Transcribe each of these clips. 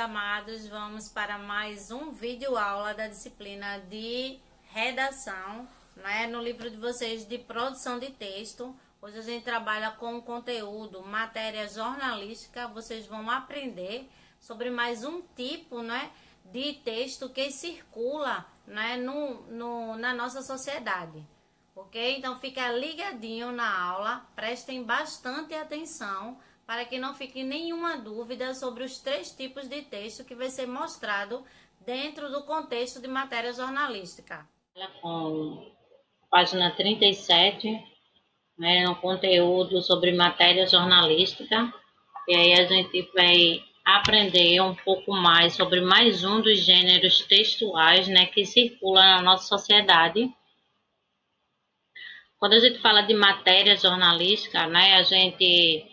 amados, vamos para mais um vídeo aula da disciplina de redação, né? No livro de vocês de produção de texto. Hoje a gente trabalha com o conteúdo matéria jornalística. Vocês vão aprender sobre mais um tipo, né, de texto que circula, né, na nossa sociedade. Ok? Então fica ligadinho na aula, prestem bastante atenção para que não fique nenhuma dúvida sobre os 3 tipos de texto que vai ser mostrado dentro do contexto de matéria jornalística. Com página 37, né, um conteúdo sobre matéria jornalística, e aí a gente vai aprender um pouco mais sobre mais um dos gêneros textuais, né, que circula na nossa sociedade. Quando a gente fala de matéria jornalística, né, a gente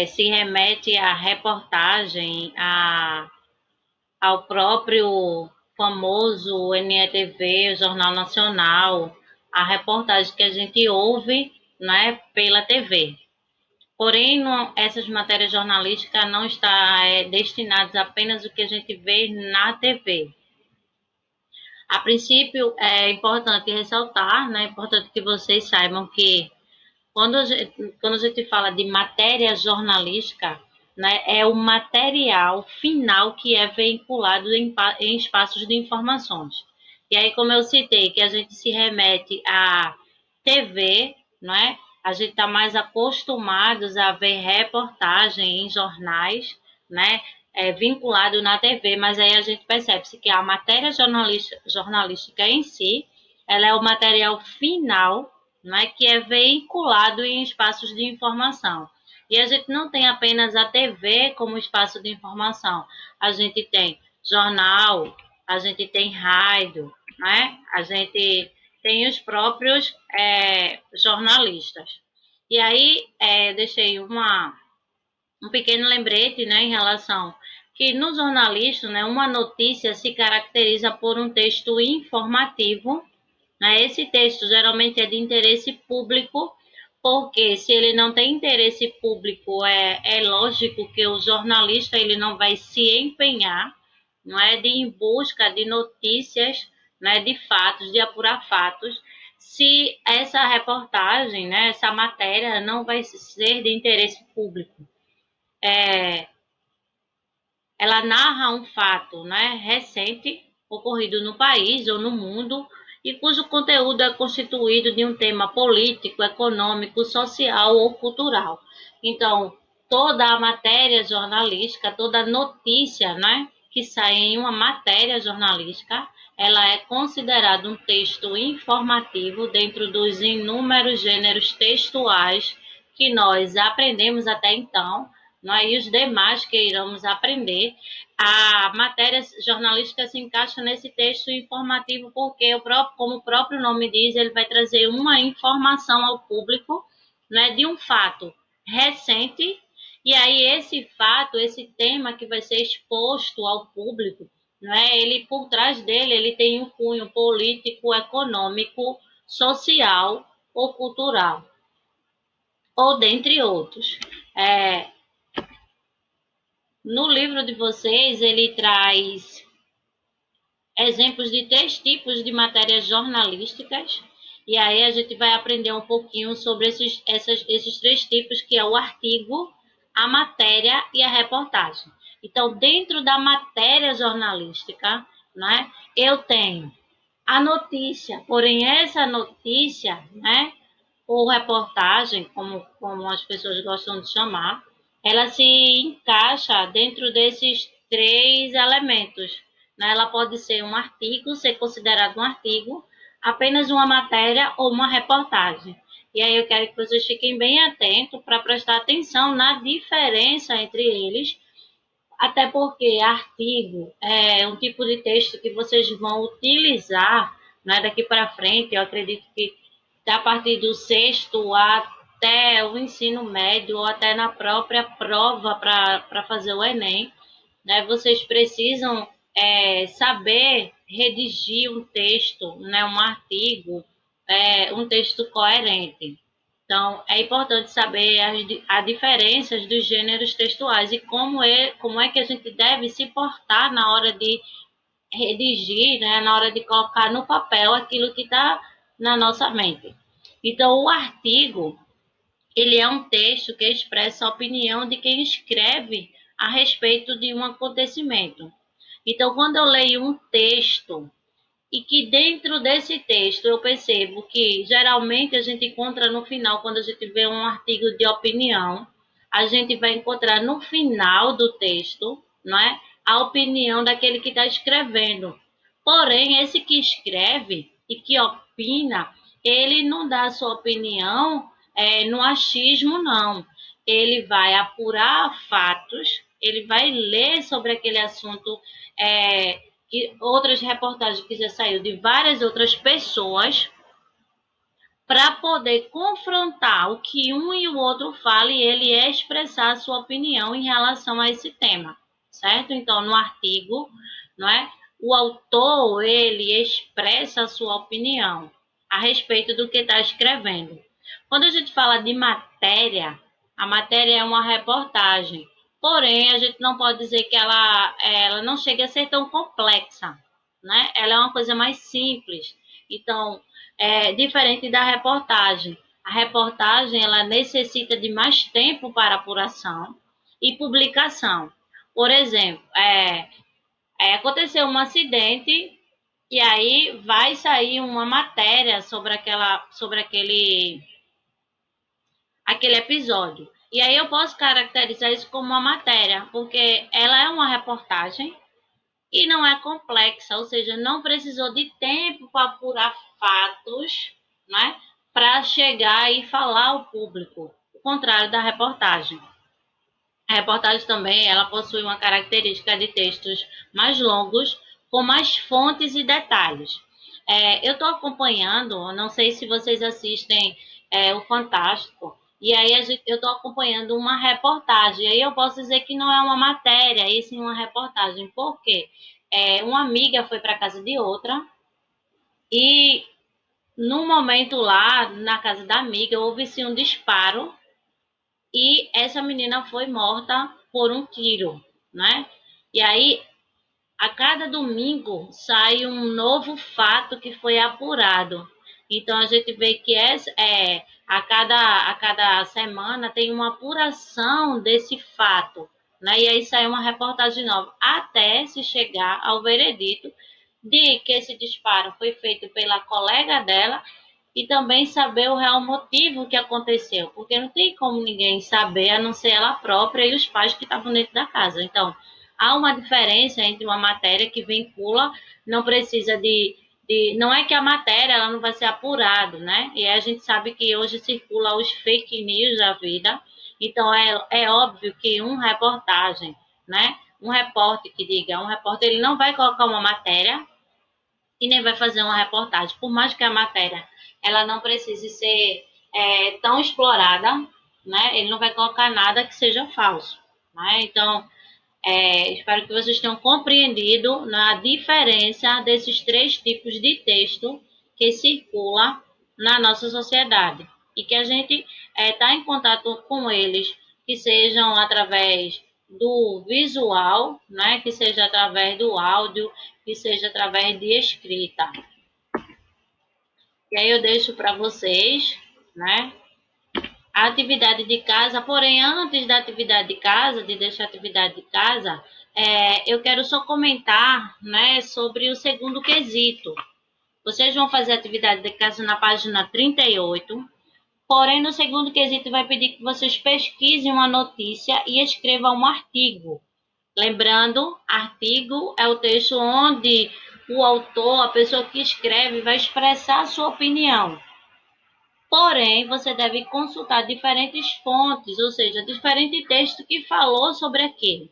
se remete à reportagem, ao próprio famoso NETV, o Jornal Nacional, a reportagem que a gente ouve, né, pela TV. Porém, essas matérias jornalísticas não estão destinadas apenas ao que a gente vê na TV. A princípio, é importante ressaltar, né, é importante que vocês saibam que quando a gente fala de matéria jornalística, né, é o material final que é veiculado em espaços de informações. E aí, como eu citei, que a gente se remete à TV, né, a gente está mais acostumados a ver reportagem em jornais, né, vinculado na TV, mas aí a gente percebe-se que a matéria jornalística em si, ela é o material final, né, que é veiculado em espaços de informação. E a gente não tem apenas a TV como espaço de informação, a gente tem jornal, a gente tem rádio, né, a gente tem os próprios jornalistas. E aí deixei um pequeno lembrete, né, em relação que no jornalista, né, uma notícia se caracteriza por um texto informativo. Esse texto geralmente é de interesse público, porque se ele não tem interesse público, é lógico que o jornalista ele não vai se empenhar, não é, de ir em busca de notícias, né, de fatos, de apurar fatos, se essa reportagem, né, essa matéria não vai ser de interesse público. Ela narra um fato, né, recente, ocorrido no país ou no mundo, e cujo conteúdo é constituído de um tema político, econômico, social ou cultural. Então, toda a matéria jornalística, toda notícia, né, que sai em uma matéria jornalística, ela é considerada um texto informativo dentro dos inúmeros gêneros textuais que nós aprendemos até então, e os demais que iremos aprender. A matéria jornalística se encaixa nesse texto informativo porque, como o próprio nome diz, ele vai trazer uma informação ao público, né, de um fato recente, e aí esse fato, esse tema que vai ser exposto ao público, né, ele, por trás dele, ele tem um cunho político, econômico, social ou cultural, ou dentre outros. No livro de vocês, ele traz exemplos de 3 tipos de matérias jornalísticas, e aí a gente vai aprender um pouquinho sobre esses 3 tipos, que é o artigo, a matéria e a reportagem. Então, dentro da matéria jornalística, né, eu tenho a notícia, porém essa notícia, né, ou reportagem, como as pessoas gostam de chamar, ela se encaixa dentro desses 3 elementos, né? Ela pode ser um artigo, ser considerado um artigo, apenas uma matéria ou uma reportagem. E aí eu quero que vocês fiquem bem atentos para prestar atenção na diferença entre eles, até porque artigo é um tipo de texto que vocês vão utilizar, né, daqui para frente. Eu acredito que a partir do 6º até o ensino médio, ou até na própria prova para fazer o Enem, né, vocês precisam saber redigir um texto, né, um artigo, um texto coerente. Então, é importante saber as diferenças dos gêneros textuais e como é que a gente deve se portar na hora de redigir, né, na hora de colocar no papel aquilo que está na nossa mente. Então, o artigo, ele é um texto que expressa a opinião de quem escreve a respeito de um acontecimento. Então, quando eu leio um texto e que dentro desse texto eu percebo que geralmente a gente encontra no final, quando a gente vê um artigo de opinião, a gente vai encontrar no final do texto, não é? A opinião daquele que está escrevendo. Porém, esse que escreve e que opina, ele não dá a sua opinião no achismo, não. Ele vai apurar fatos, ele vai ler sobre aquele assunto, e outras reportagens que já saiu de várias outras pessoas, para poder confrontar o que um e o outro fala e ele expressar a sua opinião em relação a esse tema, certo? Então, no artigo, não é? O autor, ele expressa a sua opinião a respeito do que está escrevendo. Quando a gente fala de matéria, a matéria é uma reportagem, porém, a gente não pode dizer que ela não chega a ser tão complexa, né? Ela é uma coisa mais simples. Então, diferente da reportagem. A reportagem ela necessita de mais tempo para apuração e publicação. Por exemplo, aconteceu um acidente e aí vai sair uma matéria sobre aquele episódio. E aí eu posso caracterizar isso como uma matéria, porque ela é uma reportagem e não é complexa, ou seja, não precisou de tempo para apurar fatos, né, para chegar e falar ao público, o contrário da reportagem. A reportagem também ela possui uma característica de textos mais longos, com mais fontes e detalhes. Eu estou acompanhando, não sei se vocês assistem o Fantástico, e aí eu estou acompanhando uma reportagem. Aí eu posso dizer que não é uma matéria, e sim uma reportagem. Por quê? Uma amiga foi para a casa de outra, e no momento lá, na casa da amiga, houve-se um disparo, e essa menina foi morta por um tiro, né? E aí, a cada domingo sai um novo fato que foi apurado. Então a gente vê que a cada semana tem uma apuração desse fato, né? E aí sai uma reportagem nova, até se chegar ao veredito de que esse disparo foi feito pela colega dela e também saber o real motivo que aconteceu, porque não tem como ninguém saber, a não ser ela própria e os pais que estavam dentro da casa. Então, há uma diferença entre uma matéria que vincula, não precisa não é que a matéria ela não vai ser apurada, né? E a gente sabe que hoje circula os fake news da vida, então é óbvio que uma reportagem, né? Um repórter ele não vai colocar uma matéria e nem vai fazer uma reportagem, por mais que a matéria ela não precise ser tão explorada, né? Ele não vai colocar nada que seja falso, né? Então, espero que vocês tenham compreendido a diferença desses três tipos de texto que circula na nossa sociedade e que a gente está em contato com eles, que sejam através do visual, né? Que seja através do áudio, que seja através de escrita. E aí eu deixo para vocês, né, a atividade de casa. Porém, antes da atividade de casa, de deixar a atividade de casa, eu quero só comentar, né, sobre o segundo quesito. Vocês vão fazer a atividade de casa na página 38. Porém, no segundo quesito vai pedir que vocês pesquisem uma notícia e escrevam um artigo. Lembrando, artigo é o texto onde o autor, a pessoa que escreve, vai expressar a sua opinião. Porém, você deve consultar diferentes fontes, ou seja, diferente texto que falou sobre aquilo,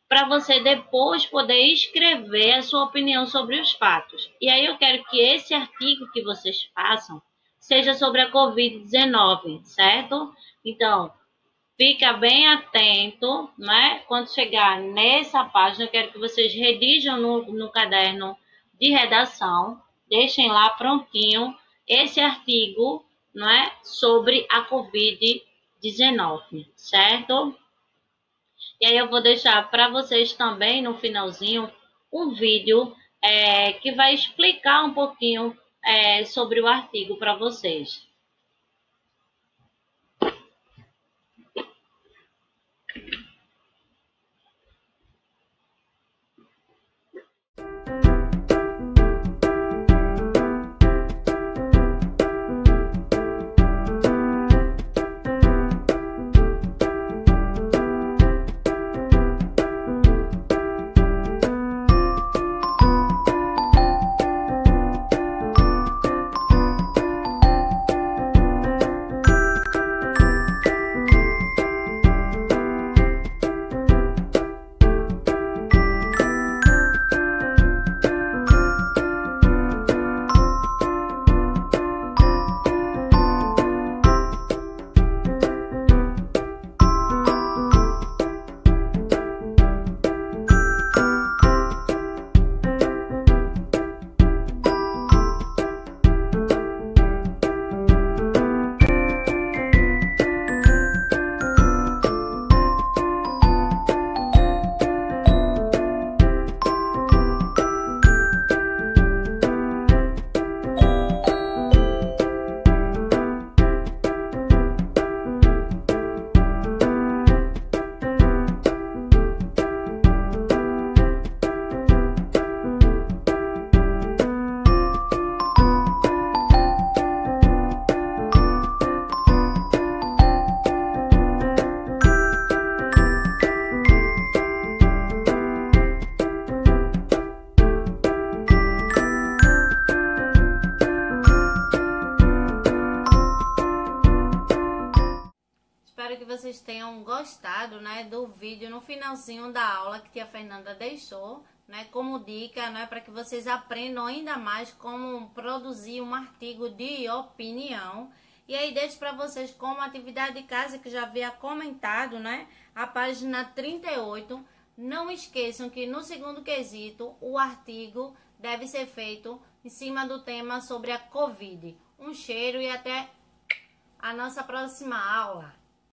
para você depois poder escrever a sua opinião sobre os fatos. E aí eu quero que esse artigo que vocês façam seja sobre a Covid-19, certo? Então, fica bem atento, né? Quando chegar nessa página, eu quero que vocês redigam no caderno de redação, deixem lá prontinho esse artigo, não é, sobre a Covid-19, certo? E aí eu vou deixar para vocês também no finalzinho um vídeo que vai explicar um pouquinho sobre o artigo para vocês. Espero que vocês tenham gostado, né, do vídeo no finalzinho da aula que tia Fernanda deixou, né, como dica, né, para que vocês aprendam ainda mais como produzir um artigo de opinião. E aí deixo para vocês como atividade de casa, que já havia comentado, né, a página 38. Não esqueçam que no segundo quesito o artigo deve ser feito em cima do tema sobre a Covid. Um cheiro e até a nossa próxima aula.